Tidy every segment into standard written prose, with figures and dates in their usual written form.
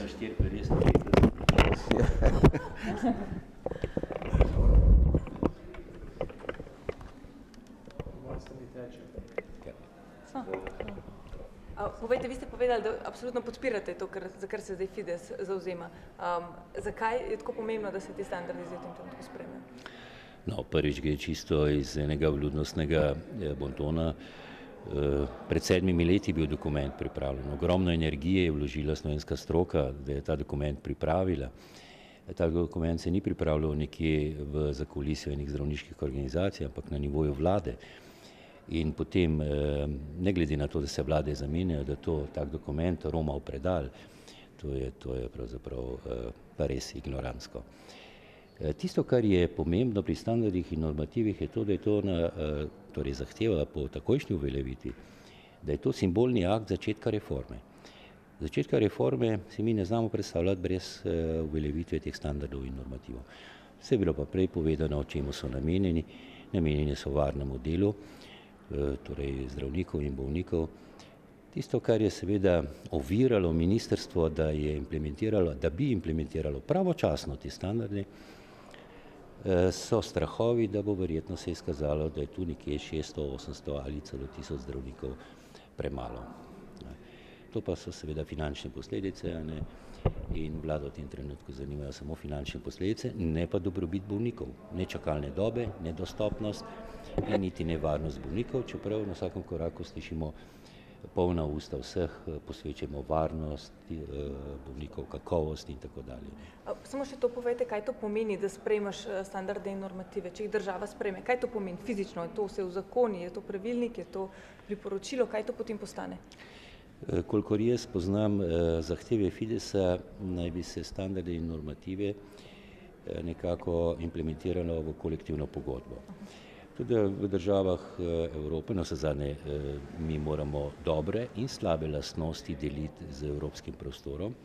na 4, pa res ne rekel. Povejte, vi ste povedali, da absolutno podpirate to, za kar se zdaj Fides zavzema. Zakaj je tako pomembno, da se ti standardi zdaj v tem trenutku sprejmejo? No, prvič gre čisto iz enega vljudnostnega bontona. Pred 7 leti je bil dokument pripravljen. Ogromno energije je vložila slovenska stroka, da je ta dokument pripravila. Ta dokument se ni pripravljal nekje v zakulisju enih zdravniških organizacij, ampak na nivoju vlade. In potem, ne glede na to, da se vlade zamenjajo, da tak dokument roma v predal, to je pravzaprav pa res ignorantsko. Tisto, kar je pomembno pri standardih in normativih, je to, da je to torej zahteva po takojšnji uveljavitvi, da je to simbolni akt začetka reforme. Začetka reforme si mi ne znamo predstavljati brez uveljavitve teh standardov in normativov. Vse je bilo pa prej povedano, o čemu so namenjeni. Namenjeni so varnemu delu, torej zdravnikov in bolnikov. Tisto, kar je seveda oviralo ministrstvo, da bi implementiralo pravočasno te standarde, so strahovi, da bo verjetno se izkazalo, da je tu nekje 600, 800 ali celo 1000 zdravnikov premalo. To pa so seveda finančne posledice, in vlado v tem trenutku zanimajo samo finančne posledice, ne pa dobrobit bolnikov, ne čakalne dobe, ne dostopnost in niti ne varnost bolnikov, čeprav na vsakem koraku slišimo polna usta vseh, posvečamo varnosti bolnikov, kakovosti in tako dalje. Samo še to povejte, kaj to pomeni, da sprejmeš standarde in normative, če jih država sprejme. Kaj to pomeni fizično? Je to vse v zakoni, je to pravilnik, je to priporočilo, kaj to potem postane? Kolikor jaz poznam zahteve Fidesa, naj bi se standarde in normative nekako implementiralo v kolektivno pogodbo. Tudi v državah Evrope, navsezadnje mi moramo dobre in slabe lastnosti deliti z evropskim prostorom.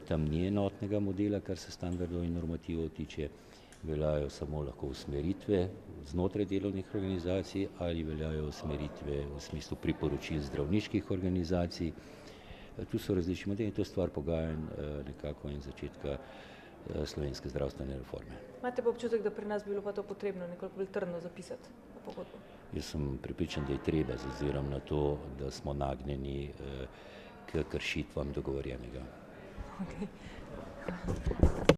Tam ni enotnega modela, kar se standardov in normativov tiče, veljajo samo lahko usmeritve znotraj delovnih organizacij ali veljajo usmeritve v smislu priporočil zdravniških organizacij. Tu so različni modeli in to je stvar pogajanj nekako in začetka slovenske zdravstvene reforme. Imate pa občutek, da pri nas bi bilo pa to potrebno nekoliko bolj trdno zapisati v pogodbo? Jaz sem prepričan, da je treba z ozirom na to, da smo nagnjeni k kršitvam dogovorjenega. Okay.